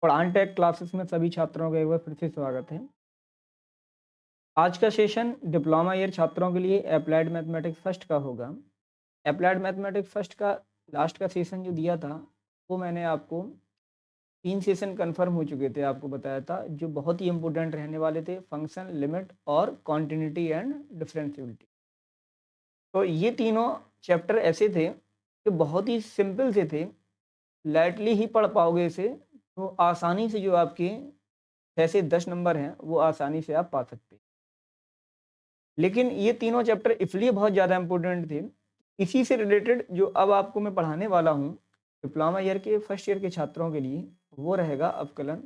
उड़ान take classes में सभी छात्रों का एक बार फिर से स्वागत है। आज का सेशन डिप्लोमा ईयर छात्रों के लिए अप्लाइड मैथमेटिक्स फर्स्ट का होगा। अप्लाइड मैथमेटिक्स फर्स्ट का लास्ट का सेशन जो दिया था, वो मैंने आपको 3 सेशन कन्फर्म हो चुके थे, आपको बताया था, जो बहुत ही इम्पोर्टेंट रहने वाले थे, फंक्शन, लिमिट और कॉन्टिन्यूटी एंड डिफरेंशियबिलिटी। तो ये तीनों चैप्टर ऐसे थे, जो बहुत ही सिंपल से थे, लाइटली ही पढ़ पाओगे इसे, तो आसानी से जो आपके 6 से 10 नंबर हैं, वो आसानी से आप पा सकते हैं। लेकिन ये तीनों चैप्टर इसलिए बहुत ज़्यादा इम्पोर्टेंट थे, इसी से रिलेटेड जो अब आपको मैं पढ़ाने वाला हूँ, डिप्लोमा ईयर के फर्स्ट ईयर के छात्रों के लिए, वो रहेगा अवकलन,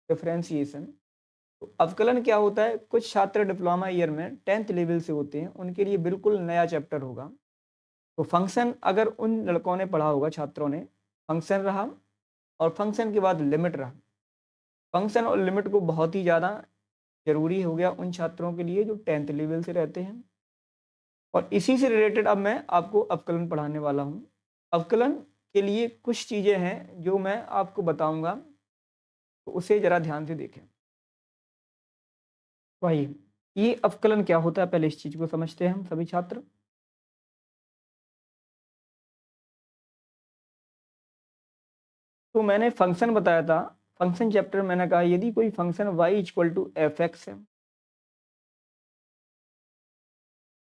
डिफरेंशिएशन। तो अवकलन क्या होता है? कुछ छात्र डिप्लोमा ईयर में 10th लेवल से होते हैं, उनके लिए बिल्कुल नया चैप्टर होगा। तो फंक्शन अगर उन लड़कों ने पढ़ा होगा, छात्रों ने, फंक्शन रहा और फंक्शन के बाद लिमिट रहा। फंक्शन और लिमिट को बहुत ही ज़्यादा ज़रूरी हो गया उन छात्रों के लिए जो 10th लेवल से रहते हैं। और इसी से रिलेटेड अब मैं आपको अवकलन पढ़ाने वाला हूँ। अवकलन के लिए कुछ चीज़ें हैं जो मैं आपको बताऊँगा, तो उसे ज़रा ध्यान से देखें। वही, ये अवकलन क्या होता है, पहले इस चीज़ को समझते हैं हम सभी छात्र। तो मैंने फंक्शन बताया था, फंक्शन चैप्टर मैंने कहा यदि कोई function y equal to F X है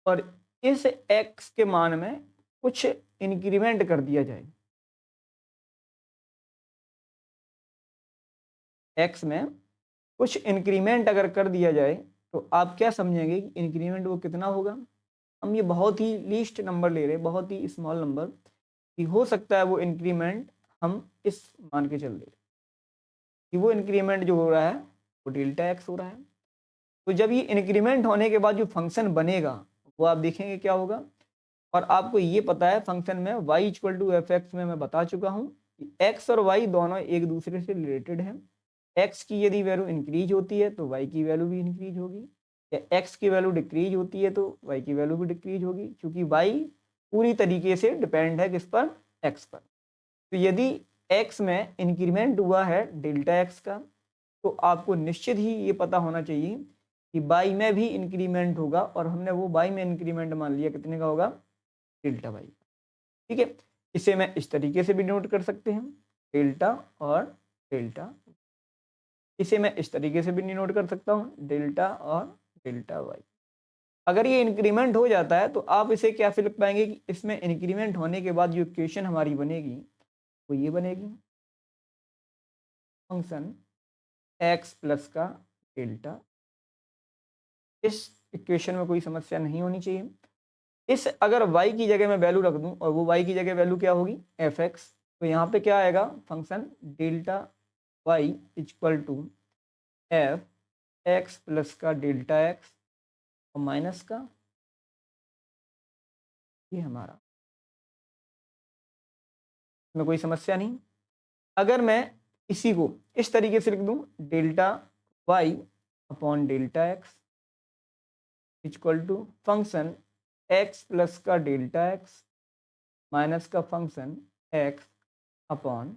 और इस x के मान में कुछ इंक्रीमेंट कर दिया जाए, x में कुछ इंक्रीमेंट अगर कर दिया जाए, तो आप क्या समझेंगे कि इंक्रीमेंट वो कितना होगा? हम ये बहुत ही लीस्ट नंबर ले रहे हैं, बहुत ही स्मॉल नंबर, कि हो सकता है वो इंक्रीमेंट हम इस मान के चल रहे हैं कि वो इंक्रीमेंट जो हो रहा है वो डेल्टा एक्स हो रहा है। तो जब ये इंक्रीमेंट होने के बाद जो फंक्शन बनेगा, वो आप देखेंगे क्या होगा। और आपको ये पता है फंक्शन में y equal to F X में मैं बता चुका हूँ कि x और y दोनों एक दूसरे से रिलेटेड हैं। x की यदि वैल्यू इंक्रीज होती है तो y की वैल्यू भी इंक्रीज होगी, या x की वैल्यू डिक्रीज होती है तो y की वैल्यू भी डिक्रीज होगी, क्योंकि y पूरी तरीके से डिपेंड है किस पर? x पर। तो यदि x में इंक्रीमेंट हुआ है डेल्टा x का, तो आपको निश्चित ही ये पता होना चाहिए कि y में भी इंक्रीमेंट होगा, और हमने वो y में इंक्रीमेंट मान लिया कितने का होगा? Delta y। ठीक है, इसे मैं इस तरीके से भी नोट कर सकते हैं, डेल्टा और डेल्टा। इसे मैं इस तरीके से भी नोट कर सकता हूँ, डेल्टा और डेल्टा वाई। अगर ये इंक्रीमेंट हो जाता है तो आप इसे क्या फिर लिख पाएंगे कि इसमें इंक्रीमेंट होने के बाद जो इक्वेशन हमारी बनेगी वो ये बनेगी, फंक्शन एक्स प्लस का डेल्टा। इस इक्वेशन में कोई समस्या नहीं होनी चाहिए। इस अगर y की जगह मैं वैल्यू रख दूं, और वो y की जगह वैल्यू क्या होगी? F X. तो यहाँ पे क्या आएगा? Function delta y equal to F X plus का डेल्टा एक्स और माइनस का ये हमारा, में कोई समस्या नहीं। अगर मैं इसी को इस तरीके से लिख दूं, delta y upon delta X equal to function x plus का डेल्टा एक्स माइनस का function x upon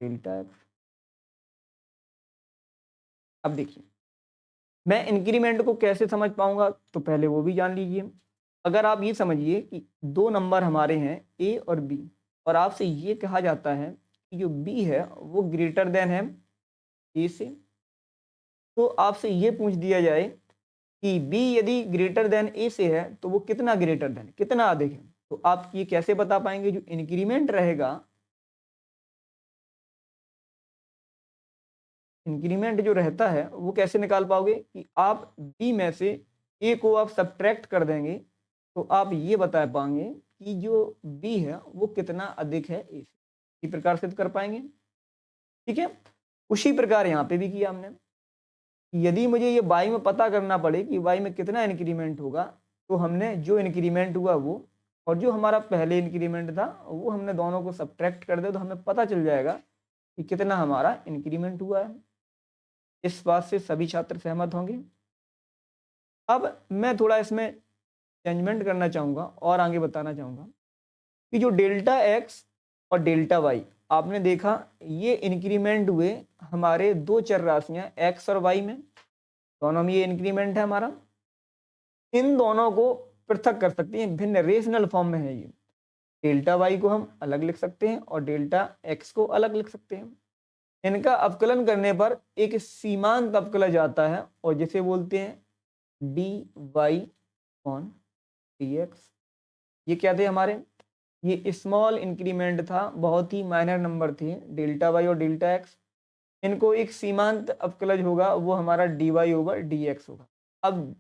delta X. अब देखिए, मैं इंक्रीमेंट को कैसे समझ पाऊंगा, तो पहले वो भी जान लीजिए। अगर आप ये समझिए कि दो नंबर हमारे हैं ए और बी, और आपसे ये कहा जाता है कि जो बी है वो ग्रेटर देन है ए से, तो आपसे ये पूछ दिया जाए कि बी यदि ग्रेटर देन ए से है तो वो कितना ग्रेटर देन, कितना अधिक है, तो आप ये कैसे बता पाएंगे? जो इंक्रीमेंट रहेगा, इंक्रीमेंट जो रहता है वो कैसे निकाल पाओगे कि आप बी में से ए को आप सब्ट्रैक्ट कर देंगे, तो आप ये बता पाएंगे कि जो बी है वो कितना अधिक है ए से। इसी प्रकार से तो कर पाएंगे। ठीक है, उसी प्रकार यहाँ पे भी किया हमने। यदि मुझे ये वाई में पता करना पड़े कि वाई में कितना इंक्रीमेंट होगा, तो हमने जो इंक्रीमेंट हुआ वो और जो हमारा पहले इंक्रीमेंट था वो हमने दोनों को सब्ट्रैक्ट कर दे, तो हमें पता चल जाएगा कि कितना हमारा इंक्रीमेंट हुआ है। इस बात से सभी छात्र सहमत होंगे। अब मैं थोड़ा इसमें चेंजमेंट करना चाहूँगा और आगे बताना चाहूँगा कि जो डेल्टा एक्स और डेल्टा वाई, आपने देखा ये इंक्रीमेंट हुए हमारे दो चर राशियां x और y में, दोनों में ये इंक्रीमेंट है हमारा। इन दोनों को पृथक कर सकते हैं, भिन्न रेशनल फॉर्म में है ये। डेल्टा वाई को हम अलग लिख सकते हैं और डेल्टा एक्स को अलग लिख सकते हैं। इनका अवकलन करने पर एक सीमांत अवकलज आता है और जिसे बोलते हैं d y on d x. ये क्या थे हमारे, ये स्मॉल इंक्रीमेंट था, बहुत ही माइनर नंबर थे डेल्टा वाई और डेल्टा एक्स। इनको एक सीमांत अवकलज होगा, वो हमारा d Y over D x होगा। अब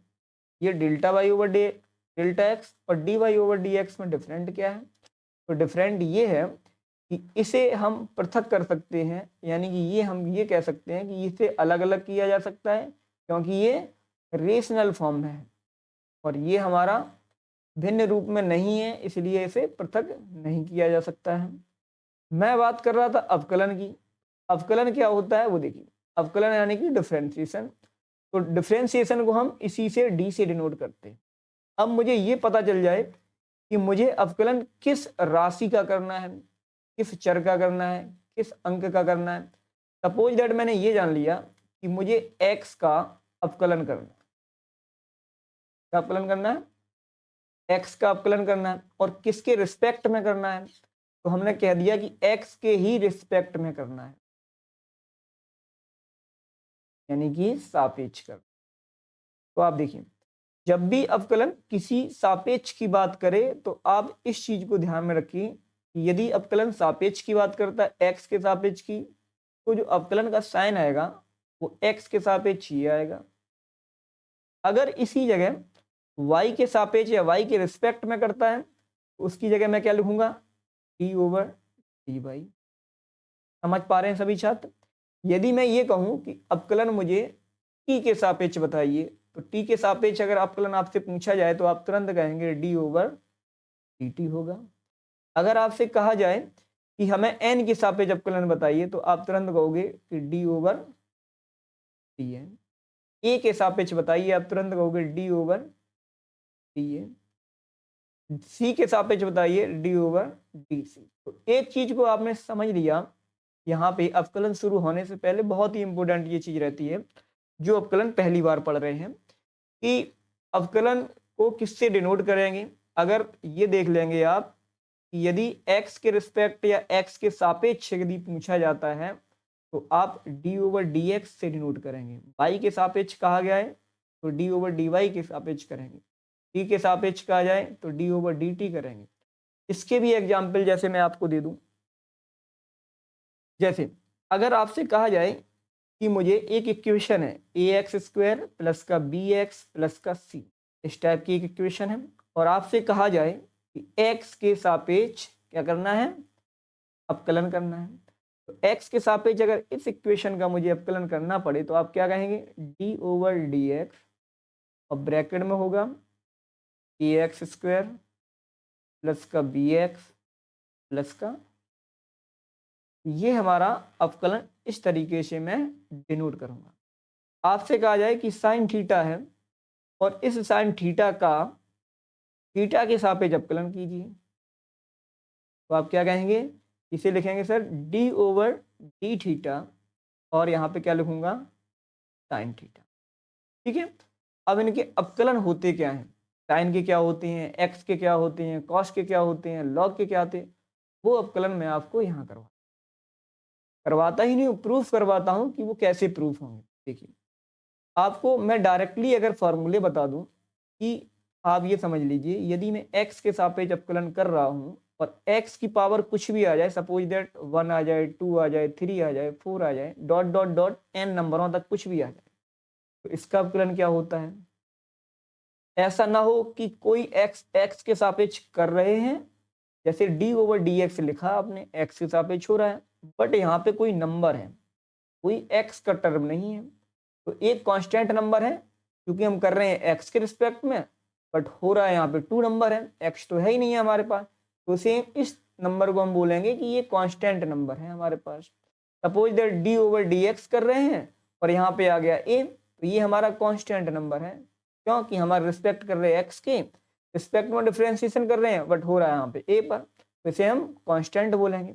ये delta y over delta x और d Y over D x में डिफरेंट क्या है, तो डिफरेंट ये है कि इसे हम पृथक कर सकते हैं, यानी कि ये हम ये कह सकते हैं कि इसे अलग अलग किया जा सकता है क्योंकि ये रेशनल फॉर्म में है, और ये हमारा भिन्न रूप में नहीं है, इसलिए इसे पृथक नहीं किया जा सकता है। मैं बात कर रहा था अवकलन की। अवकलन क्या होता है वो देखिए, अवकलन यानी कि डिफरेंशिएशन। तो डिफरेंशिएशन को हम इसी से डी से डिनोट करते हैं। अब मुझे ये पता चल जाए कि मुझे अवकलन किस राशि का करना है, किस चर का करना है, किस अंक का करना है। सपोज दैट मैंने ये जान लिया कि मुझे x का अवकलन करना है। क्या अवकलन करना है, x का अवकलन करना है, और किसके रिस्पेक्ट में करना है, तो हमने कह दिया कि x के ही रिस्पेक्ट में करना है, यानी कि सापेक्ष करना। तो आप देखिए, जब भी अवकलन किसी सापेक्ष की बात करे तो आप इस चीज को ध्यान में रखिए कि यदि अवकलन सापेक्ष की बात करता है x के सापेक्ष की, तो जो अवकलन का साइन आएगा वो x के सापेक्ष ही आएगा। अगर इसी जगह y के सापेक्ष या y के रिस्पेक्ट में करता है तो उसकी जगह मैं क्या लिखूंगा, डी ओवर डी वाई। समझ पा रहे हैं सभी छात्र। यदि मैं ये कहूं कि अवकलन मुझे t के सापेक्ष बताइए, तो t के सापेक्ष अगर अवकलन आपसे पूछा जाए तो आप तुरंत कहेंगे डी ओवर डी टी होगा। अगर आपसे कहा जाए कि हमें n के सापेक्ष अवकलन बताइए तो आप तुरंत कहोगे कि D over D N. a के सापेक्ष बताइए, आप तुरंत कहोगे D over D A. c के सापेक्ष बताइए डी ओवर डी सी। तो एक चीज को आपने समझ लिया, यहाँ पे अवकलन शुरू होने से पहले बहुत ही इंपॉर्टेंट ये चीज रहती है जो अवकलन पहली बार पढ़ रहे हैं कि अवकलन को किससे डिनोट करेंगे। अगर ये देख लेंगे आप कि यदि x के रिस्पेक्ट या x के सापेक्ष यदि पूछा जाता है तो आप d ओवर डी एक्स से डिनोट करेंगे। y के सापेक्ष कहा गया है तो d ओवर डी वाई के सापेक्ष करेंगे। t के सापेक्ष कहा जाए तो d ओवर डी टी करेंगे। इसके भी एग्जाम्पल जैसे मैं आपको दे दूं, जैसे अगर आपसे कहा जाए कि मुझे एक इक्वेशन है ए एक्स स्क्वायर प्लस का बी एक्स प्लस का सी, इस टाइप की एक इक्वेशन है, और आपसे कहा जाए कि x के सापेक्ष क्या करना है, अवकलन करना है। तो x के सापेक्ष अगर इस इक्वेशन का मुझे अवकलन करना पड़े तो आप क्या कहेंगे, d ओवर डी एक्स, और ब्रैकेट में होगा ए एक्स स्क्वायर प्लस का बी एक्स प्लस का, ये हमारा अवकलन इस तरीके से मैं डिनोट करूंगा। आपसे कहा जाए कि साइन थीटा है और इस साइन थीटा का थीटा के सापेक्ष अवकलन कीजिए, तो आप क्या कहेंगे, इसे लिखेंगे sir D over D theta, और यहाँ पे क्या लिखूंगा, साइन थीटा। ठीक है। अब इनके अवकलन होते क्या हैं, साइन के क्या होते हैं, एक्स के क्या होते हैं, कॉस के क्या होते हैं, लॉग के क्या होते हैं, वो अवकलन मैं आपको यहाँ करवाता ही नहीं हूँ, प्रूफ करवाता हूँ कि वो कैसे प्रूफ होंगे। देखिए, आपको मैं डायरेक्टली अगर फॉर्मूले बता दूं कि आप ये समझ लीजिए, यदि मैं x के सापेक्ष अवकलन कर रहा हूं और x की पावर कुछ भी आ जाए, सपोज दैट 1 आ जाए, 2 आ जाए, 3 आ जाए, 4 आ जाए, डॉट डॉट डॉट n नंबरों तक कुछ भी आ जाए, तो इसका अवकलन क्या होता है। ऐसा ना हो कि कोई x के सापेक्ष कर रहे हैं, जैसे d ओवर डी एक्स लिखा आपने, x के सापेक्ष हो रहा है, बट यहाँ पे कोई नंबर है, कोई x का टर्म नहीं है, तो एक कांस्टेंट नंबर है क्योंकि हम कर रहे हैं x के रिस्पेक्ट में, बट हो रहा है यहाँ पे 2 नंबर है, x तो है ही नहीं है हमारे पास, तो सेम इस नंबर को हम बोलेंगे कि ये कांस्टेंट नंबर है हमारे पास। Suppose that d over D x कर रहे हैं और यहाँ पे आ गया a, तो ये हमारा कांस्टेंट नंबर है, क्योंकि हमारा रिस्पेक्ट कर रहे हैं x के, रिस्पेक्ट में डिफरेंशिएशन कर रहे हैं, बट हो रहा है यहाँ पे a पर, तो इसे हम कांस्टेंट बोलेंगे।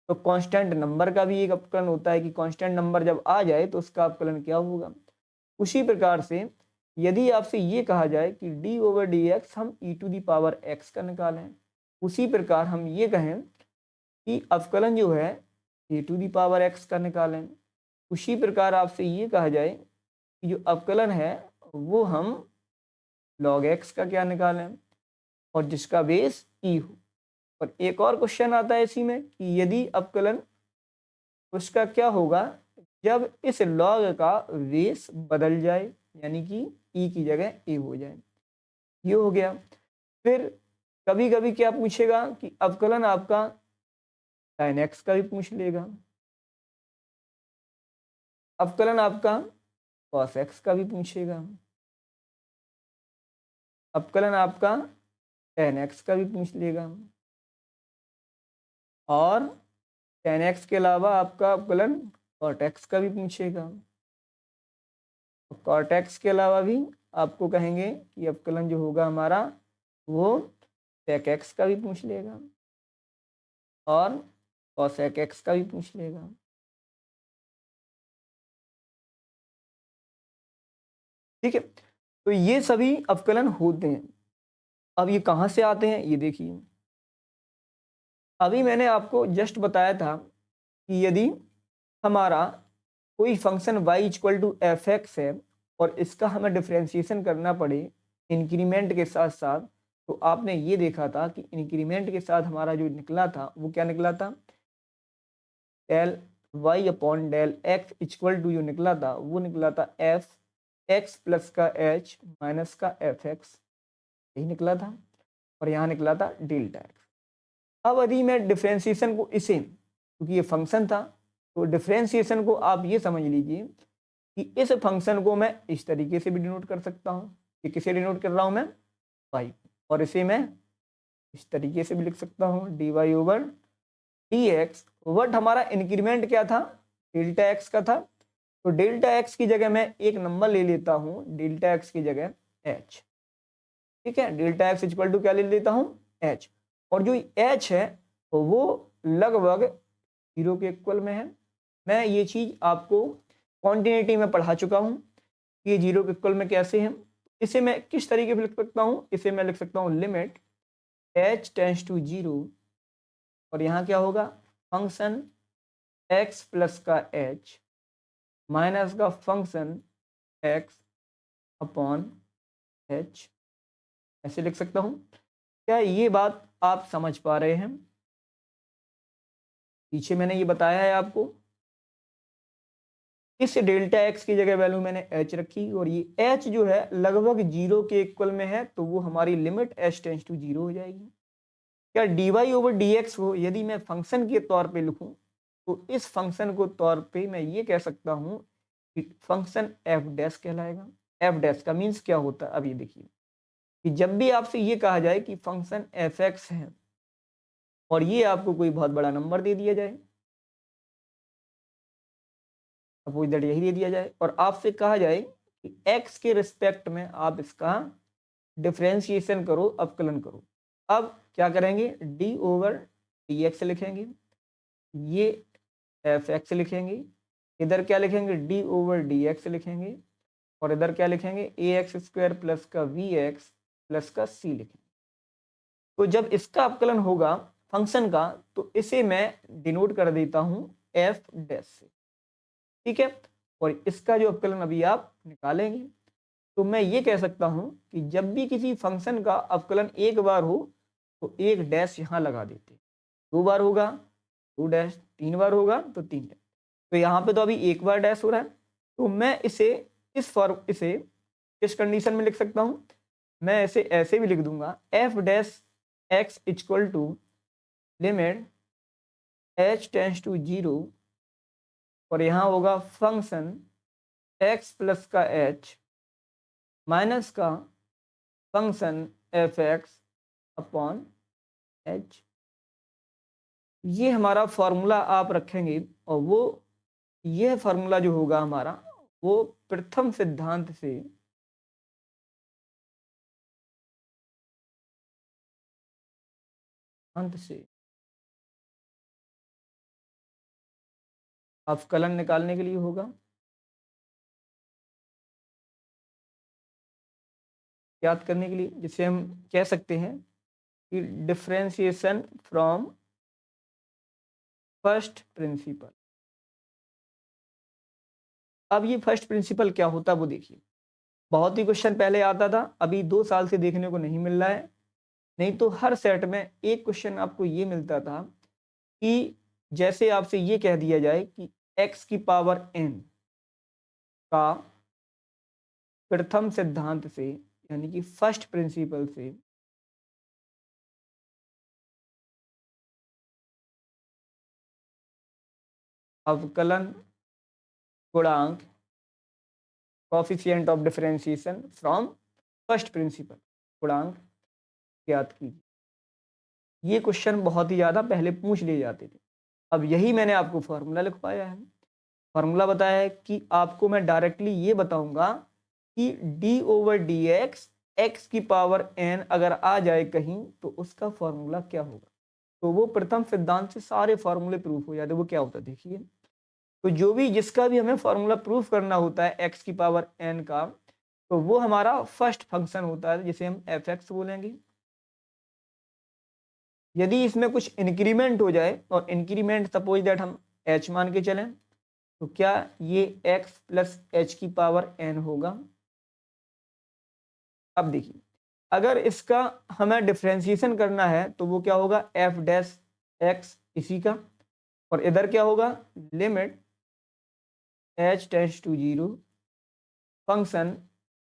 तो कांस्टेंट नंबर का भी एक अवकलन होता है कि कांस्टेंट नंबर जब आ जाए तो उसका अवकलन क्या होगा। उसी प्रकार से यदि आपसे ये कहा जाए कि डी ओवर डी एक्स हम ई टू दी पावर एक्स का निकालें, उसी प्रकार हम ये कहें कि अवकलन जो है ए टू दी पावर एक्स का निकालें, उसी प्रकार आपसे ये कहा जाए कि जो अवकलन है वो हम लॉग एक्स का क्या निकालें और जिसका बेस ई हो। और एक और क्वेश्चन आता है इसी में कि यदि अवकलन उसका क्या होगा जब इस लॉग का बेस बदल जाए, यानी कि ई की जगह ए हो जाए। ये हो गया। फिर कभी कभी क्या पूछेगा कि अवकलन आपका साइन एक्स का भी पूछ लेगा, अवकलन आपका कॉस एक्स का भी पूछेगा, अवकलन आपका टेन एक्स का भी पूछ लेगा, और टेन एक्स के अलावा आपका अवकलन कॉट एक्स का भी पूछेगा। कॉट एक्स के अलावा भी आपको कहेंगे कि अवकलन जो होगा हमारा वो सेक एक्स का भी पूछ लेगा और कॉसेक एक्स का भी पूछ लेगा। ठीक है, तो ये सभी अवकलन होते हैं। अब ये कहाँ से आते हैं ये देखिए, अभी मैंने आपको जस्ट बताया था कि यदि हमारा कोई function y equal to F X है और इसका हमें डिफ्रेंशिएशन करना पड़े इंक्रीमेंट के साथ साथ, तो आपने ये देखा था कि इंक्रीमेंट के साथ हमारा जो निकला था वो क्या निकला था, del y upon del X equal to जो निकला था वो निकला था एफ एक्स प्लस का एच माइनस का एफ एक्स, यही निकला था। और यहाँ निकला था डेल्टा एक्स। अब यदि मैं डिफ्रेंशिएशन को इसे, क्योंकि ये फंक्शन था तो डिफ्रेंशिएशन को आप ये समझ लीजिए कि इस फंक्शन को मैं इस तरीके से भी डिनोट कर सकता हूँ कि किसे डिनोट कर रहा हूँ मैं, वाई, और इसे मैं इस तरीके से भी लिख सकता हूँ D Y over D X. But हमारा इंक्रीमेंट क्या था, डेल्टा एक्स का था, तो डेल्टा एक्स की जगह मैं एक नंबर ले लेता हूँ, डेल्टा एक्स की जगह एच। ठीक है, डेल्टा एक्स इक्वल टू क्या ले लेता हूँ, एच। और जो एच है वो लगभग जीरो के इक्वल में है। मैं ये चीज़ आपको कॉन्टिन्यूटी में पढ़ा चुका हूँ कि ये जीरो के इक्वल में कैसे है। इसे मैं किस तरीके से लिख सकता हूँ, इसे मैं लिख सकता हूँ limit H tends to zero, और यहाँ क्या होगा, फंक्शन एक्स प्लस का एच माइनस का फंक्शन एक्स अपॉन एच, ऐसे लिख सकता हूँ। क्या ये बात आप समझ पा रहे हैं? पीछे मैंने ये बताया है आपको, इस डेल्टा एक्स की जगह वैल्यू मैंने एच रखी और ये एच जो है लगभग जीरो के इक्वल में है, तो वो हमारी limit H tends to zero हो जाएगी। क्या D Y over D X को यदि मैं फंक्शन के तौर पे लिखूं तो इस फंक्शन को तौर पे मैं ये कह सकता हूं कि फंक्शन एफ डैश कहलाएगा। एफ डैश का मीन्स क्या होता है, अब ये देखिए कि जब भी आपसे ये कहा जाए कि फंक्शन एफ एक्स है और ये आपको कोई बहुत बड़ा नंबर दे दिया जाए, सपोज दैट यही दे दिया जाए, और आपसे कहा जाए कि x के रिस्पेक्ट में आप इसका डिफ्रेंशिएशन करो, अवकलन करो। अब क्या करेंगे, d ओवर डी एक्स लिखेंगे, ये एफ एक्स लिखेंगे, इधर क्या लिखेंगे, d ओवर डी एक्स लिखेंगे, और इधर क्या लिखेंगे, ए एक्स स्क्वायर प्लस का वी एक्स प्लस का सी लिखेंगे। तो जब इसका अवकलन होगा फंक्शन का तो इसे मैं डिनोट कर देता हूं एफ डैश से। ठीक है, और इसका जो अवकलन अभी आप निकालेंगे तो मैं ये कह सकता हूं कि जब भी किसी फंक्शन का अवकलन एक बार हो तो एक डैश यहां लगा देते, दो बार होगा दो डैश, तीन बार होगा तो तीन डैश। तो यहाँ पे तो अभी एक बार डैश हो रहा है, तो मैं इसे इसे किस कंडीशन में लिख सकता हूँ, मैं इसे ऐसे भी लिख दूंगा F dash x equal to limit H tends to zero, और यहाँ होगा फंक्शन एक्स प्लस का एच माइनस का function F X upon H. ये हमारा फॉर्मूला आप रखेंगे और वो यह फॉर्मूला जो होगा हमारा वो प्रथम सिद्धांत से अंत से अवकलन निकालने के लिए होगा, याद करने के लिए, जिसे हम कह सकते हैं कि डिफरेंशिएशन फ्रॉम फर्स्ट प्रिंसिपल। अब ये फर्स्ट प्रिंसिपल क्या होता है वो देखिए, बहुत ही क्वेश्चन पहले आता था, अभी 2 साल से देखने को नहीं मिल रहा है। नहीं तो हर सेट में एक क्वेश्चन आपको ये मिलता था कि जैसे आपसे ये कह दिया जाए कि x की पावर n का प्रथम सिद्धांत से, यानी कि फर्स्ट प्रिंसिपल से अवकलन गुणांक coefficient of differentiation from first principle गुणांक ज्ञात कीजिए। ये क्वेश्चन बहुत ही ज़्यादा पहले पूछ लिए जाते थे। अब यही मैंने आपको फॉर्मूला लिखवाया है। फॉर्मूला बताया है कि आपको मैं डायरेक्टली ये बताऊंगा कि d ओवर डी एक्स की पावर n अगर आ जाए कहीं तो उसका फॉर्मूला क्या होगा। तो वो प्रथम सिद्धांत से सारे फॉर्मूले प्रूफ हो जाते। वो क्या होता है देखिए, तो जो भी जिसका भी हमें फॉर्मूला प्रूफ करना होता है x की पावर n का, तो वो हमारा फर्स्ट फंक्शन होता है जिसे हम f(x) बोलेंगे। यदि इसमें कुछ इंक्रीमेंट हो जाए, और इंक्रीमेंट सपोज दैट हम h मान के चलें, तो क्या ये x प्लस h की पावर n होगा। अब देखिए, अगर इसका हमें डिफरेंशिएशन करना है तो वो क्या होगा, f डैश x इसी का, और इधर क्या होगा, limit h tends to 0 function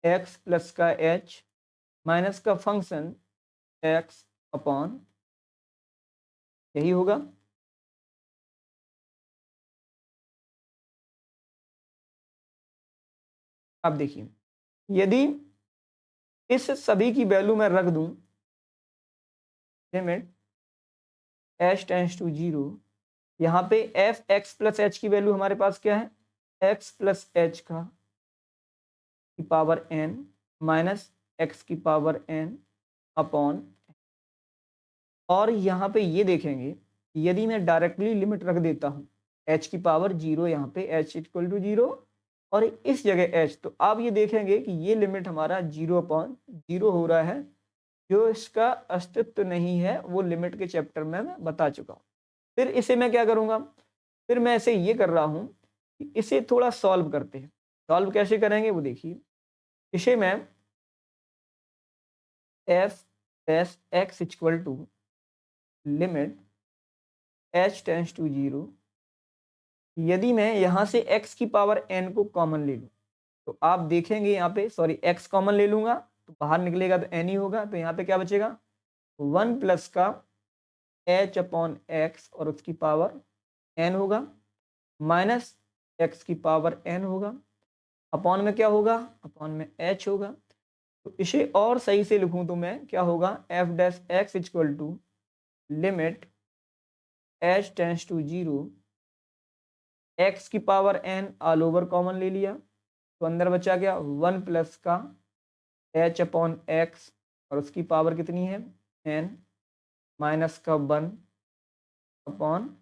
x plus का h माइनस का फंक्शन x अपॉन, यही होगा। अब देखिए, यदि इस सभी की वैल्यू मैं रख दूं, लिमिट h टेंड्स टू 0, यहाँ पे f x प्लस h की वैल्यू हमारे पास क्या है, x प्लस h का की पावर n माइनस x की पावर n अपॉन, और यहाँ पे ये देखेंगे यदि मैं डायरेक्टली लिमिट रख देता हूँ h की पावर 0, यहाँ पे h इक्वल टू 0 और इस जगह h, तो आप ये देखेंगे कि ये लिमिट हमारा 0/0 हो रहा है। जो इसका अस्तित्व नहीं है वो लिमिट के चैप्टर में मैं बता चुका हूँ। फिर इसे मैं क्या करूँगा, फिर मैं इसे ये कर रहा हूँ कि इसे थोड़ा सॉल्व करते हैं। सॉल्व कैसे करेंगे वो देखिए, इसे मैं f S x equal to limit h tends to 0, यदि मैं यहाँ से x की पावर n को कॉमन ले लूँ, तो आप देखेंगे यहाँ पे, सॉरी x कॉमन ले लूँगा तो बाहर निकलेगा तो n ही होगा, तो यहाँ पे क्या बचेगा, 1 प्लस का h अपॉन x और उसकी पावर n होगा, माइनस x की पावर n होगा, अपॉन में क्या होगा, अपॉन में h होगा। तो इसे और सही से लिखूं तो मैं क्या होगा, f dash x equal to limit h tends to 0, x की power n all over common ले लिया, तो अंदर बचा क्या, 1 प्लस का h अपॉन x और उसकी पावर कितनी है, n माइनस का 1 अपॉन।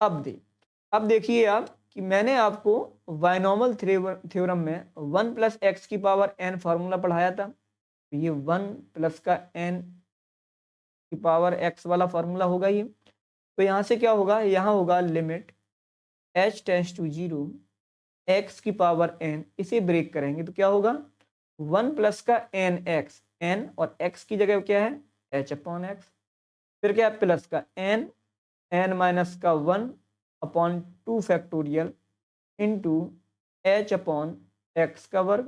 अब देखिए आप कि मैंने आपको बायनॉमियल थ्योरम में 1 प्लस एक्स की पावर n फार्मूला पढ़ाया था। तो ये 1 प्लस का n की पावर x वाला फार्मूला होगा ये। तो यहाँ से क्या होगा, यहाँ होगा limit h tends to 0 x की पावर n, इसे ब्रेक करेंगे तो क्या होगा, 1 प्लस का n x, n और x की जगह क्या है, h अपॉन x, फिर क्या है प्लस का n माइनस का 1 upon 2 factorial into h upon x का वर्ग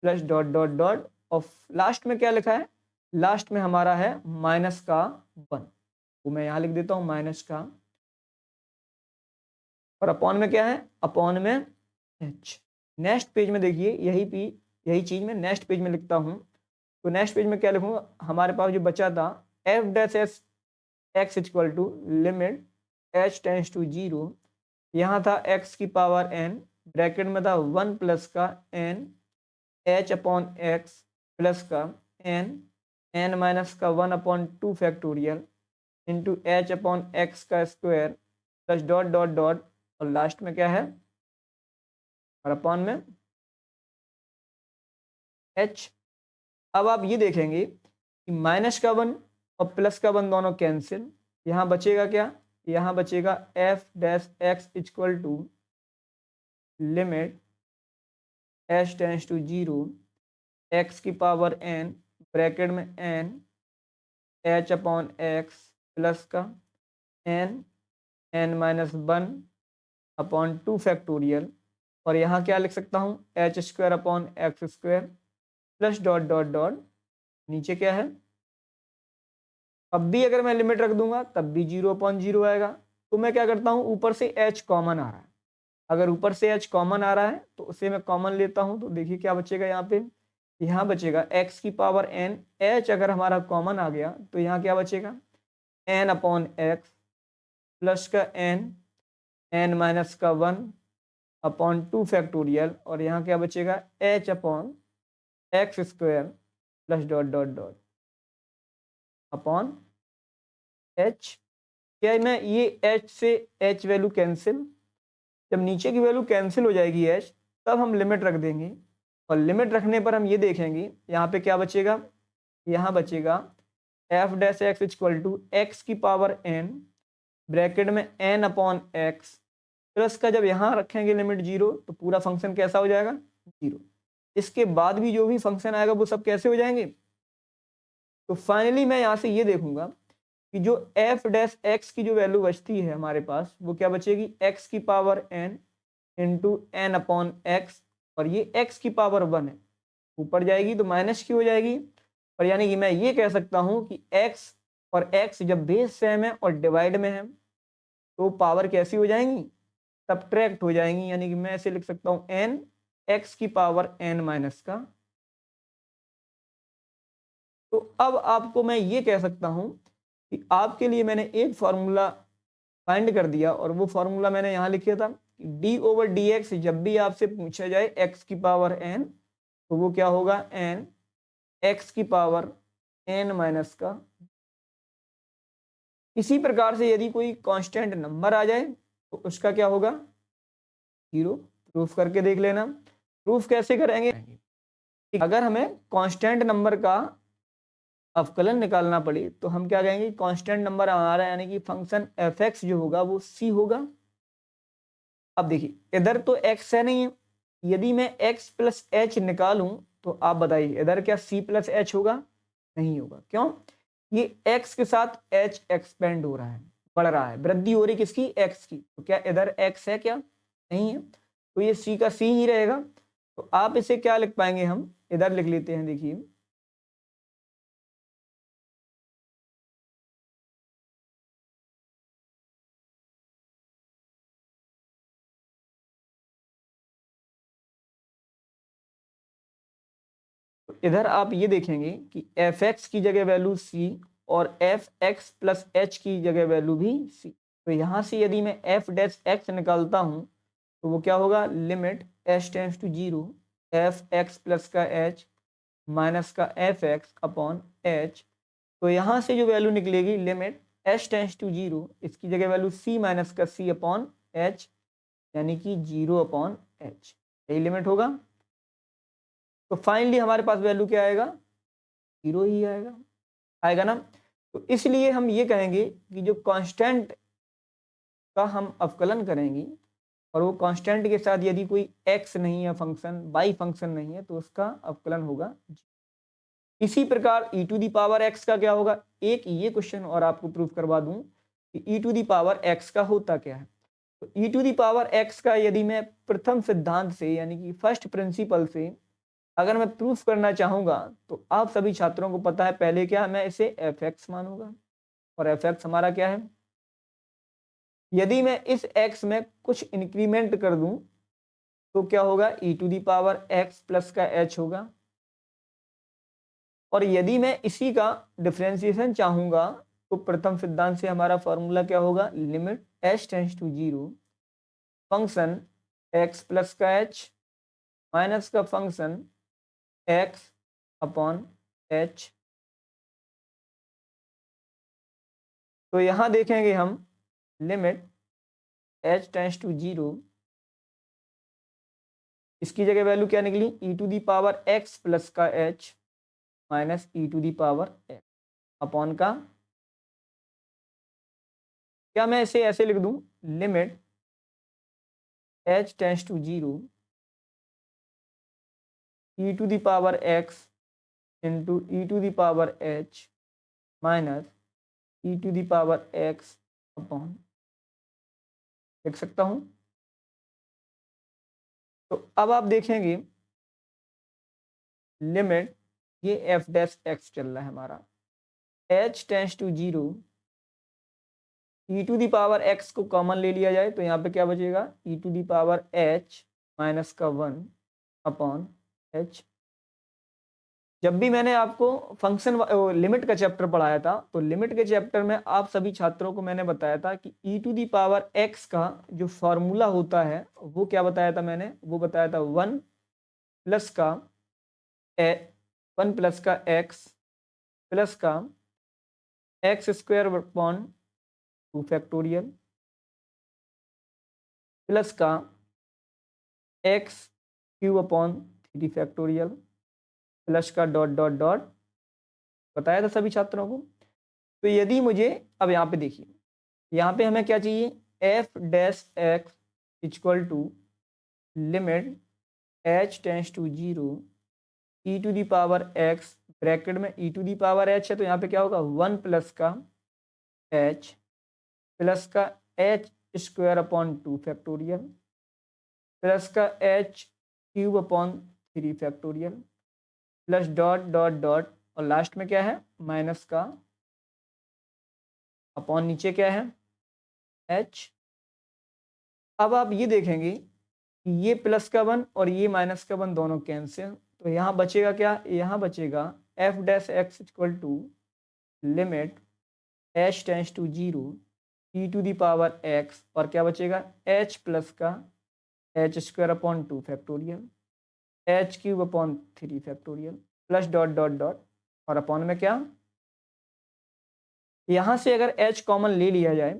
प्लस डॉट डॉट डॉट, और लास्ट में क्या लिखा है, लास्ट में हमारा है माइनस का 1, वो मैं यहाँ लिख देता हूँ माइनस का, और अपॉन में क्या है, अपॉन में h। नेक्स्ट पेज में देखिए यही चीज मैं नेक्स्ट पेज में लिखता हूँ। तो नेक्स्ट पेज में क्या लिखूंगा, हमारे पास जो बचा था f dash S x equal to limit h tends to 0, यहाँ था x की पावर n, ब्रैकेट में था 1 प्लस का n h upon x plus का n माइनस का 1 upon 2 factorial into h upon x का square plus dot dot dot और लास्ट में क्या है और अपॉन में एच। अब आप ये देखेंगे कि माइनस का वन और प्लस का वन दोनों कैंसिल, यहाँ बचेगा क्या, यहाँ बचेगा F dash x equal to limit H tends to zero x की पावर एन ब्रैकेट में n h upon x plus का n n minus one upon two factorial और यहाँ क्या लिख सकता हूँ h square upon x square plus dot dot dot नीचे क्या है। अब भी अगर मैं लिमिट रख दूंगा तब भी जीरो अपॉन जीरो आएगा, तो मैं क्या करता हूँ ऊपर से एच कॉमन आ रहा है, अगर ऊपर से एच कॉमन आ रहा है तो उसे मैं कॉमन लेता हूँ, तो देखिए क्या बचेगा यहाँ बचेगा एक्स की पावर एन एच अगर हमारा कॉमन आ गया तो यहाँ क्या बचेगा एन अपॉन एक्स प्लस का एन एन माइनस का वन अपॉन टू फैक्टोरियल और यहाँ क्या बचेगा H upon x square plus dot dot dot upon H. क्या मैं ये एच से एच वैल्यू कैंसिल, जब नीचे की वैल्यू कैंसिल हो जाएगी एच तब हम लिमिट रख देंगे और लिमिट रखने पर हम ये देखेंगे यहाँ पे क्या बचेगा, यहाँ बचेगा F dash x equal to X की पावर एन ब्रैकेट में एन अपॉन एक्स प्लस का जब यहाँ रखेंगे लिमिट जीरो तो पूरा फंक्शन कैसा हो जाएगा जीरो। इसके बाद भी जो भी फंक्शन आएगा वो सब कैसे हो जाएंगे। तो फाइनली मैं यहाँ से ये देखूंगा कि जो एफ डैश एक्स की जो वैल्यू बचती है हमारे पास वो क्या बचेगी एक्स की power N into N upon X और ये एक्स की पावर वन है, ऊपर जाएगी तो माइनस की हो जाएगी और यानी कि मैं ये कह सकता हूँ कि एक्स और एक्स जब बेस सेम है और डिवाइड में है तो पावर कैसी हो जाएंगी सब्ट्रैक्ट हो जाएंगी, यानी कि मैं इसे लिख सकता हूँ एन एक्स की पावर एन माइनस का। तो अब आपको मैं ये कह सकता हूँ कि आपके लिए मैंने एक फॉर्मूला फाइंड कर दिया और वो फॉर्मूला मैंने यहाँ लिखा था डी ओवर डी एक्स जब भी आपसे पूछा जाए एक्स की पावर एन तो वो क्या होगा एन एक्स की पावर एन माइनस का। इसी प्रकार से यदि कोई कांस्टेंट नंबर आ जाए तो उसका क्या होगा जीरो। प्रूफ करके देख लेना। प्रूफ कैसे करेंगे, अगर हमें कांस्टेंट नंबर का अवकलन निकालना पड़े तो हम क्या कहेंगे कांस्टेंट नंबर हमारा यानी कि फंक्शन एफ एक्स जो होगा वो सी होगा। अब देखिए इधर तो एक्स है नहीं है, यदि मैं एक्स प्लस एच निकालूं तो आप बताइए इधर क्या सी प्लस एच होगा, नहीं होगा। क्यों, ये एक्स के साथ एच एक्सपेंड हो रहा है, बढ़ रहा है, वृद्धि हो रही किसकी एक्स की, तो क्या इधर एक्स है क्या, नहीं है, तो ये सी का सी ही रहेगा। तो आप इसे क्या लिख पाएंगे, हम इधर लिख लेते हैं, देखिए इधर आप ये देखेंगे कि एफ एक्स की जगह वैल्यू सी और एफ एक्स प्लस एच की जगह वैल्यू भी सी। तो यहाँ से यदि मैं एफ डैश एक्स निकालता हूँ तो वो क्या होगा limit H tends to zero F X plus का एच माइनस का एफ एक्स अपॉन एच। तो यहाँ से जो वैल्यू निकलेगी limit H tends to zero, इसकी जगह वैल्यू सी माइनस का सी अपॉन एच यानी कि जीरो अपॉन एच, यही लिमिट होगा। तो फाइनली हमारे पास वैल्यू क्या आएगा, जीरो ही आएगा, आएगा ना। तो इसलिए हम ये कहेंगे कि जो कांस्टेंट का हम अवकलन करेंगे और वो कांस्टेंट के साथ यदि कोई एक्स नहीं है फंक्शन, वाई फंक्शन नहीं है, तो उसका अवकलन होगा। इसी प्रकार e to the power x का क्या होगा, एक ये क्वेश्चन और आपको प्रूफ करवा दूं कि e to the power x का होता क्या है। तो e to the power x का यदि मैं प्रथम सिद्धांत से यानी कि फर्स्ट प्रिंसिपल से अगर मैं प्रूफ करना चाहूंगा तो आप सभी छात्रों को पता है पहले क्या, मैं इसे एफ एक्स मानूंगा और एफ एक्स हमारा क्या है, यदि मैं इस x में कुछ इंक्रीमेंट कर दूं तो क्या होगा e to the power x plus का h होगा। और यदि मैं इसी का डिफरेंशिएशन चाहूंगा तो प्रथम सिद्धांत से हमारा फॉर्मूला क्या होगा, limit h tends to zero function x plus का h माइनस का फंक्शन x अपॉन h। तो यहाँ देखेंगे हम लिमिट h टेंड्स टू 0, इसकी जगह वैल्यू क्या निकली, e to the power x plus का h minus e to the power x upon का, क्या मैं इसे ऐसे लिख दूं, limit h tends to 0 e to the power x into e to the power h minus e to the power x upon, लिख सकता हूं। तो अब आप देखेंगे लिमिट ये f डैश x चल रहा है हमारा, h tends to 0, e to the power x को कॉमन ले लिया जाए तो यहाँ पे क्या बचेगा, e to the power h minus का 1 अपॉन h। जब भी मैंने आपको फंक्शन लिमिट का चैप्टर पढ़ाया था तो लिमिट के चैप्टर में आप सभी छात्रों को मैंने बताया था कि e to the power x का जो फॉर्मूला होता है वो क्या बताया था मैंने, वो बताया था 1 प्लस का 1 प्लस का x प्लस का x square upon 2 factorial plus का x cube upon 3 factorial plus का डॉट डॉट डॉट, बताया था सभी छात्रों को। तो यदि मुझे, अब यहाँ पे देखिए, यहाँ पे हमें क्या चाहिए, f dash x equal to limit h tends to 0 e to the power x, bracket में e to the power h है तो यहाँ पे क्या होगा 1 प्लस का h प्लस का h square upon 2 factorial plus का h cube upon 3 factorial plus dot dot dot, और लास्ट में क्या है माइनस का अपॉन नीचे क्या है h। अब आप ये देखेंगे कि ये प्लस का 1 और ये माइनस का 1 दोनों कैंसिल, तो यहाँ बचेगा क्या, यहाँ बचेगा f dash x equal to limit h tends to 0 e to the power x, और क्या बचेगा h प्लस का h square upon 2 factorial h cube upon 3 factorial plus dot dot dot, और अपॉन में क्या, यहाँ से अगर h कॉमन ले लिया जाए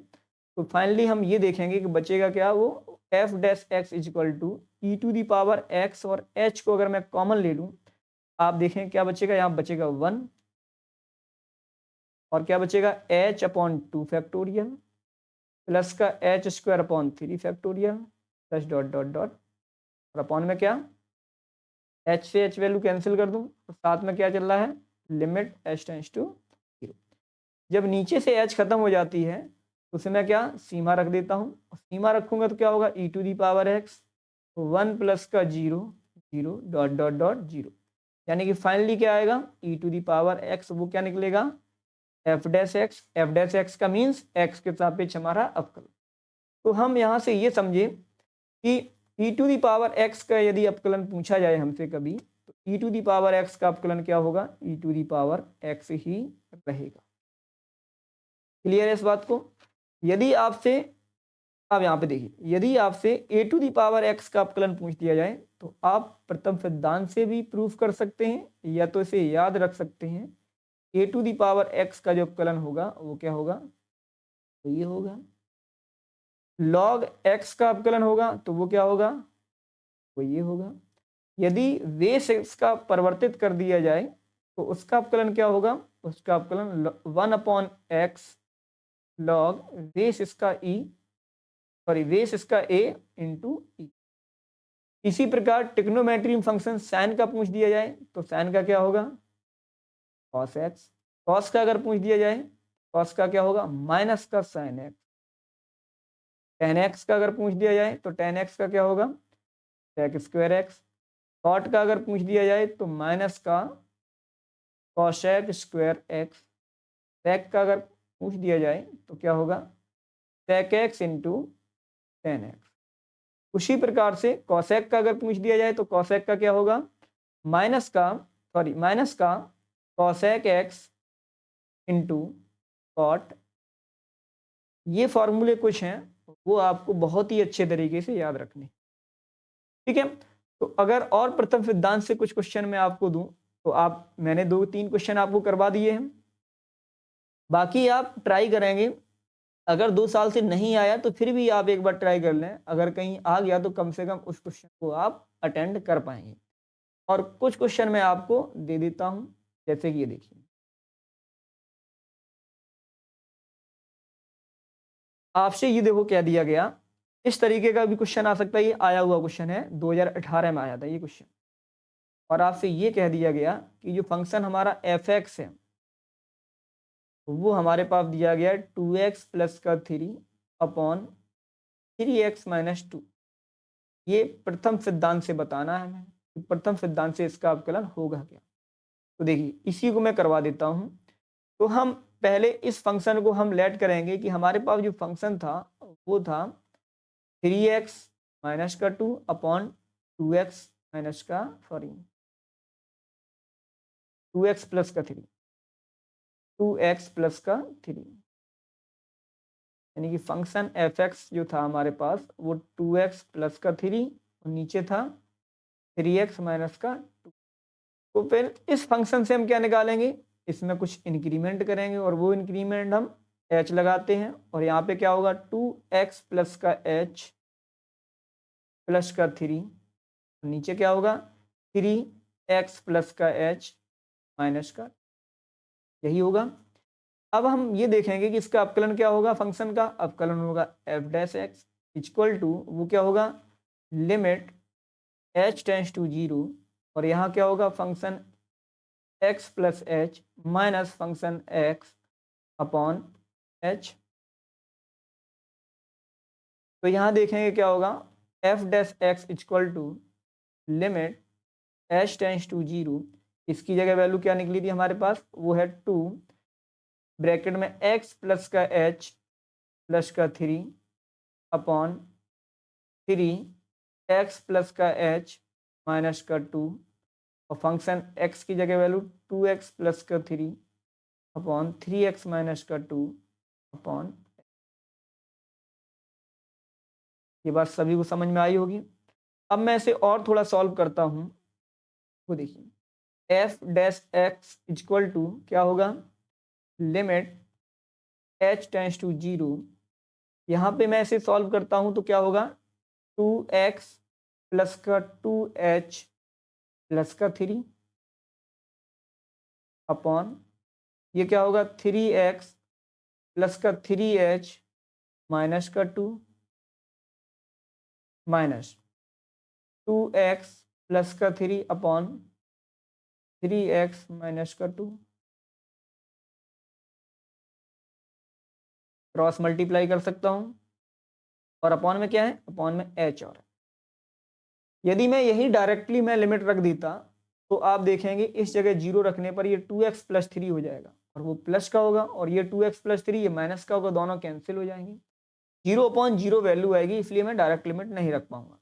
तो फाइनली हम ये देखेंगे कि बचेगा क्या, वो f dash x equal to e to the power x, और h को अगर मैं कॉमन ले लूँ आप देखें क्या बचेगा, यहाँ बचेगा 1 और क्या बचेगा h अपॉन 2 फैक्टोरियल प्लस का h square upon 3 factorial plus dot dot dot, और अपॉन में क्या, h से h वैल्यू कैंसिल कर दूं तो साथ में क्या चल रहा है, लिमिट h टेंड्स टू 0। जब नीचे से h खत्म हो जाती है तो उसे मैं क्या सीमा रख देता हूँ, सीमा रखूंगा तो क्या होगा e to the power x 1 plus का 0 0 डॉट डॉट डॉट 0, यानी कि फाइनली क्या आएगा e to the power x, वो क्या निकलेगा f डैश x का मीन्स x के सापेक्ष हमारा अवकलन। तो हम यहाँ से ये समझे कि e to the power x का यदि अवकलन पूछा जाए हमसे कभी तो e to the power x का अवकलन क्या होगा, e to the power x ही रहेगा। क्लियर है इस बात को। यदि आपसे, अब यहाँ पे देखिए, यदि आपसे a to the power x का अवकलन पूछ दिया जाए तो आप प्रथम सिद्धांत से भी प्रूफ कर सकते हैं या तो इसे याद रख सकते हैं। a to the power x का जो अवकलन होगा वो क्या होगा, तो ये होगा। log x का अवकलन होगा तो वो क्या होगा, वो ये होगा। यदि बेस x का परिवर्तित कर दिया जाए तो उसका अवकलन क्या होगा, उसका अवकलन 1 अपॉन x लॉग बेस इसका e, सॉरी बेस इसका a इंटू e। इसी प्रकार ट्रिग्नोमेट्री फंक्शन साइन का पूछ दिया जाए तो साइन का क्या होगा cos x, cos का अगर पूछ दिया जाए cos का क्या होगा माइनस का साइन x, tan x का अगर पूछ दिया जाए तो tan x का क्या होगा sec स्क्वायर x, cot का अगर पूछ दिया जाए तो माइनस का cosec स्क्वायर x, sec का अगर पूछ दिया जाए तो क्या होगा sec x into tan x। उसी प्रकार से cosec का अगर पूछ दिया जाए तो cosec का क्या होगा माइनस का cosec x इंटू cot। ये फॉर्मूले कुछ हैं वो आपको बहुत ही अच्छे तरीके से याद रखने, ठीक है। तो अगर और प्रथम सिद्धांत से कुछ क्वेश्चन मैं आपको दूं तो मैंने 2-3 क्वेश्चन आपको करवा दिए हैं, बाकी आप ट्राई करेंगे अगर 2 साल से नहीं आया तो फिर भी आप एक बार ट्राई कर लें, अगर कहीं आ गया तो कम से कम उस क्वेश्चन को आप अटेंड कर पाएँगे। और कुछ क्वेश्चन मैं आपको दे देता हूँ, जैसे कि ये देखिए। आपसे ये देखो क्या दिया गया, इस तरीके का भी क्वेश्चन आ सकता है, ये आया हुआ क्वेश्चन है, 2018 में आया था ये क्वेश्चन। और आपसे ये कह दिया गया कि जो फंक्शन हमारा f(x) है, वो हमारे पास दिया गया है 2x प्लस का 3 अपॉन 3x माइनस 2। ये प्रथम सिद्धांत से बताना है हमें कि प्रथम सिद्धांत से इसका अवकलन होगा क्या। तो देखिए इसी को मैं करवा देता हूँ। तो हम पहले इस फंक्शन को हम लेट करेंगे कि हमारे पास जो फंक्शन था वो था 3x माइनस का 2 अपॉन 2x माइनस का 2x प्लस का 3, 2x प्लस का 3, यानी कि फंक्शन f(x) जो था हमारे पास वो 2x प्लस का 3 और नीचे था 3x माइनस का 2। तो फिर इस फंक्शन से हम क्या निकालेंगे, इसमें कुछ इंक्रीमेंट करेंगे और वो इंक्रीमेंट हम h लगाते हैं और यहाँ पे क्या होगा 2x प्लस का h प्लस का 3, नीचे क्या होगा 3x प्लस का h माइनस का, यही होगा। अब हम ये देखेंगे कि इसका अवकलन क्या होगा, फंक्शन का अवकलन होगा f dash x equal to वो क्या होगा लिमिट h टेंस टू 0 और यहाँ क्या होगा function x plus h minus function x upon h। तो यहाँ देखेंगे क्या होगा f dash x equal to limit h tends to 0, इसकी जगह वैल्यू क्या निकली थी हमारे पास, वो है 2 ब्रैकेट में x प्लस का h प्लस का 3 अपॉन 3x प्लस का h माइनस का 2 और फंक्शन x की जगह वैल्यू 2x प्लस का 3 अपॉन 3x माइनस का 2 अपॉन। ये बात सभी को समझ में आई होगी। अब मैं इसे और थोड़ा सॉल्व करता हूँ। वो देखिए f dash x equal to क्या होगा लिमिट h टेंस टू 0, यहाँ पे मैं इसे सॉल्व करता हूँ तो क्या होगा 2x प्लस का 2h प्लस का 3 अपॉन ये क्या होगा 3x प्लस का 3h माइनस का 2 माइनस 2x प्लस का 3 अपॉन 3x माइनस का 2, क्रॉस मल्टीप्लाई कर सकता हूँ और अपॉन में क्या है, अपॉन में h और है। यदि मैं यही डायरेक्टली मैं लिमिट रख देता तो आप देखेंगे इस जगह 0 रखने पर ये 2x प्लस 3 हो जाएगा और वो प्लस का होगा और ये 2x प्लस 3 ये माइनस का होगा, दोनों कैंसिल हो जाएंगे। 0/0 वैल्यू आएगी, इसलिए मैं डायरेक्ट लिमिट नहीं रख पाऊंगा।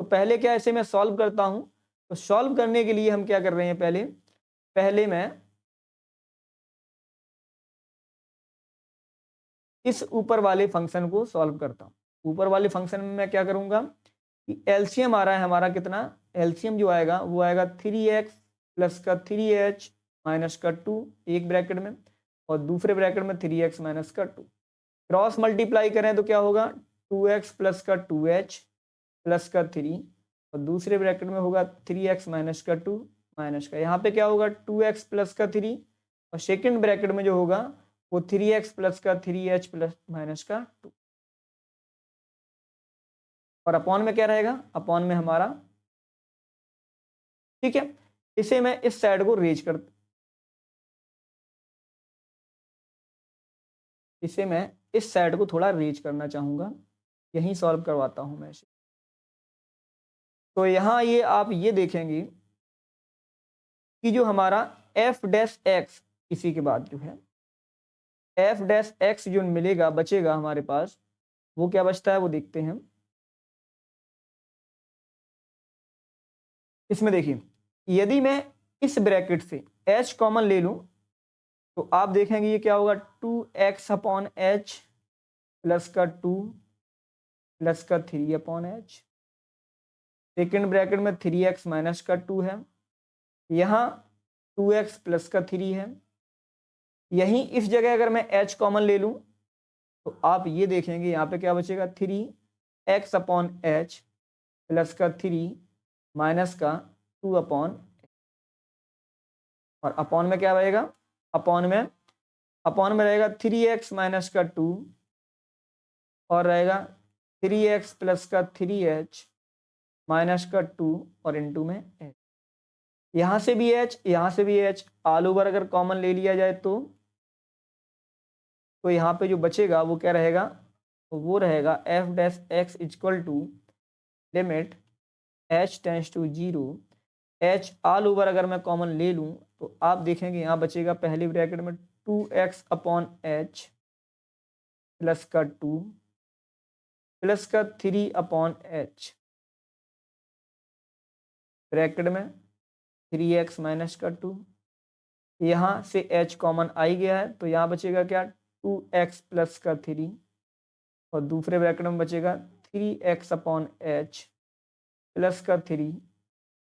तो पहले क्या इसे मैं सॉल्व करता हूं। तो सॉल्व करने के लिए हम क्या कर रहे हैं, पहले मैं इस ऊपर वाले फंक्शन को सॉल्व करता हूं। ऊपर वाले फंक्शन में मैं क्या करूंगा कि एलसीएम आ रहा है हमारा कितना, एलसीएम जो आएगा वो आएगा 3x प्लस का 3h माइनस का 2 एक ब्रैकेट में और दूसरे ब्रैकेट में 3x माइनस का 2। क्रॉस मल्टीप्लाई करें तो क्या होगा 2x प्लस का 2h प्लस का 3 और दूसरे ब्रैकेट में होगा 3x माइनस का 2 माइनस का, यहाँ पे क्या होगा 2x प्लस का 3 और सेकंड ब्रैकेट में जो होगा वो 3x प्लस का 3h प्लस माइनस का 2 और अपॉन में क्या रहेगा, अपॉन में हमारा, ठीक है। इसे मैं इस साइड को रेज कर, इसे मैं इस साइड को थोड़ा रेज करना चाहूंगा, यहीं सॉल्व करवाता हूं मैं इसे। तो यहाँ ये आप ये देखेंगे कि जो हमारा f डैश x इसी के बाद जो है f डैश x जो मिलेगा बचेगा हमारे पास, वो क्या बचता है वो देखते हैं। इसमें देखिए यदि मैं इस ब्रैकेट से h कॉमन ले लूं तो आप देखेंगे ये क्या होगा 2x अपॉन h प्लस का 2 प्लस का 3 अपॉन h, सेकेंड ब्रैकेट में 3x माइनस का 2 है, यहाँ 2x प्लस का 3 है। यहीं इस जगह अगर मैं h कॉमन ले लूं तो आप ये देखेंगे यहाँ पे क्या बचेगा, 3x/h प्लस का 3 माइनस का 2 और अपॉन में क्या रहेगा, अपॉन में रहेगा 3x माइनस का 2 और रहेगा 3x प्लस का 3h माइनस का 2 और इनटू में h। यहाँ से भी h, यहाँ से भी h, ऑल ओवर अगर कॉमन ले लिया जाए तो यहाँ पे जो बचेगा वो क्या रहेगा, वो रहेगा f dash x equal to limit h tends to 0, h all over अगर मैं कॉमन ले लूँ तो आप देखेंगे यहाँ बचेगा पहले ब्रैकेट में 2x/h प्लस का 2 प्लस का 3/h ब्रैकेट में 3x माइनस का 2, यहाँ से h कॉमन आ ही गया है तो यहाँ बचेगा क्या, 2x प्लस का 3 और दूसरे ब्रैकेट में बचेगा 3x/h प्लस का 3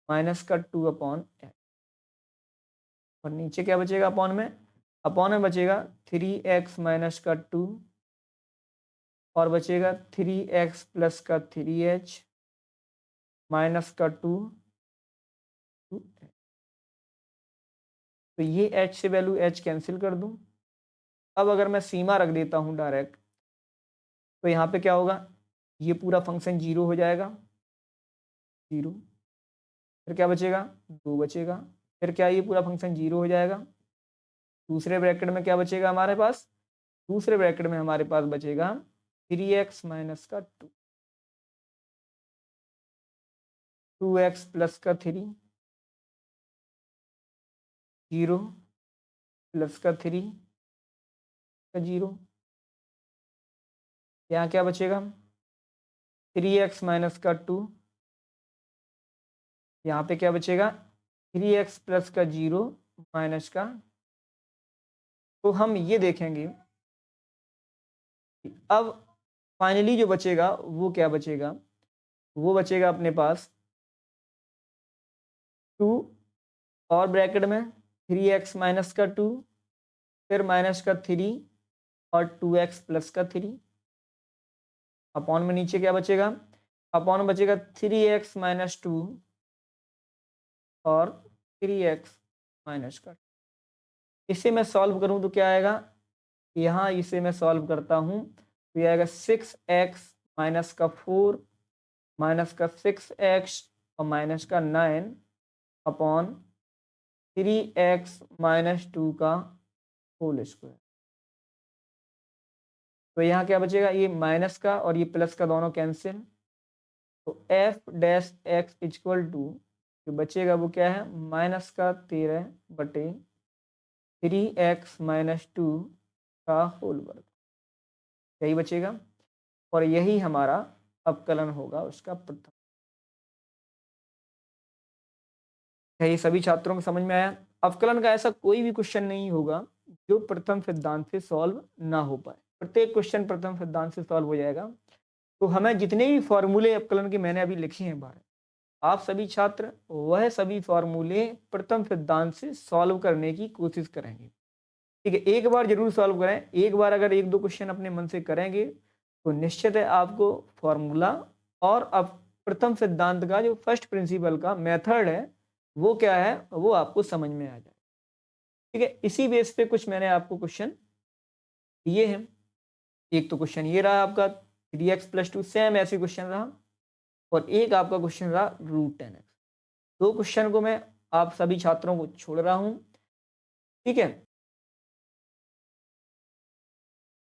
माइनस का 2/h और नीचे क्या बचेगा, अपॉन में बचेगा 3x माइनस का 2 और बचेगा 3x प्लस का 3h माइनस का 2। तो ये h से वैल्यू h कैंसिल कर दूं। अब अगर मैं सीमा रख देता हूं डायरेक्ट तो यहाँ पे क्या होगा, ये पूरा फंक्शन 0 हो जाएगा, 0, फिर क्या बचेगा, 2 बचेगा, फिर क्या ये पूरा फंक्शन 0 हो जाएगा। दूसरे ब्रैकेट में क्या बचेगा हमारे पास, दूसरे ब्रैकेट में हमारे पास बचेगा 3x माइनस का 2, 2x प्लस का 3, 0 प्लस का 3 का 0, यहाँ क्या बचेगा 3x माइनस का 2, यहाँ पे क्या बचेगा 3x प्लस का 0 माइनस का। तो हम ये देखेंगे कि अब फाइनली जो बचेगा वो क्या बचेगा, वो बचेगा अपने पास 2 और ब्रैकेट में 3x माइनस का 2 फिर माइनस का 3 और 2x प्लस का 3 अपॉन में नीचे क्या बचेगा, अपॉन में बचेगा 3x माइनस 2 और 3x माइनस का। इसे मैं सॉल्व करूं तो क्या आएगा, यहाँ इसे मैं सॉल्व करता हूं तो ये आएगा 6x माइनस का 4 माइनस का 6x और माइनस का 9 अपॉन 3x माइनस 2 का होल स्क्वायर। तो यहाँ क्या बचेगा, ये माइनस का और ये प्लस का दोनों कैंसिल, तो f dash x equal to जो बचेगा वो क्या है, माइनस का 13 बटे 3x माइनस 2 का होल वर्ग, यही बचेगा और यही हमारा अवकलन होगा उसका प्रथम। यही सभी छात्रों को समझ में आया। अवकलन का ऐसा कोई भी क्वेश्चन नहीं होगा जो प्रथम सिद्धांत से सॉल्व ना हो पाए, प्रत्येक क्वेश्चन प्रथम सिद्धांत से सॉल्व हो जाएगा। तो हमें जितने भी फॉर्मूले अवकलन के मैंने अभी लिखे हैं बाहर, आप सभी छात्र वह सभी फॉर्मूले प्रथम सिद्धांत से सॉल्व करने की कोशिश करेंगे। ठीक है, एक बार जरूर सॉल्व करें, एक बार अगर एक दो क्वेश्चन अपने मन से करेंगे तो निश्चित है आपको फॉर्मूला और अब प्रथम सिद्धांत का जो फर्स्ट प्रिंसिपल का मेथड है वो क्या है वो आपको समझ में आ जाए। ठीक है, इसी बेस पे कुछ मैंने आपको क्वेश्चन दिए हैं। एक तो क्वेश्चन ये रहा आपका 3x प्लस 2, सेम ऐसे क्वेश्चन रहा, और एक आपका क्वेश्चन रहा √10x। दो क्वेश्चन को मैं आप सभी छात्रों को छोड़ रहा हूँ। ठीक है,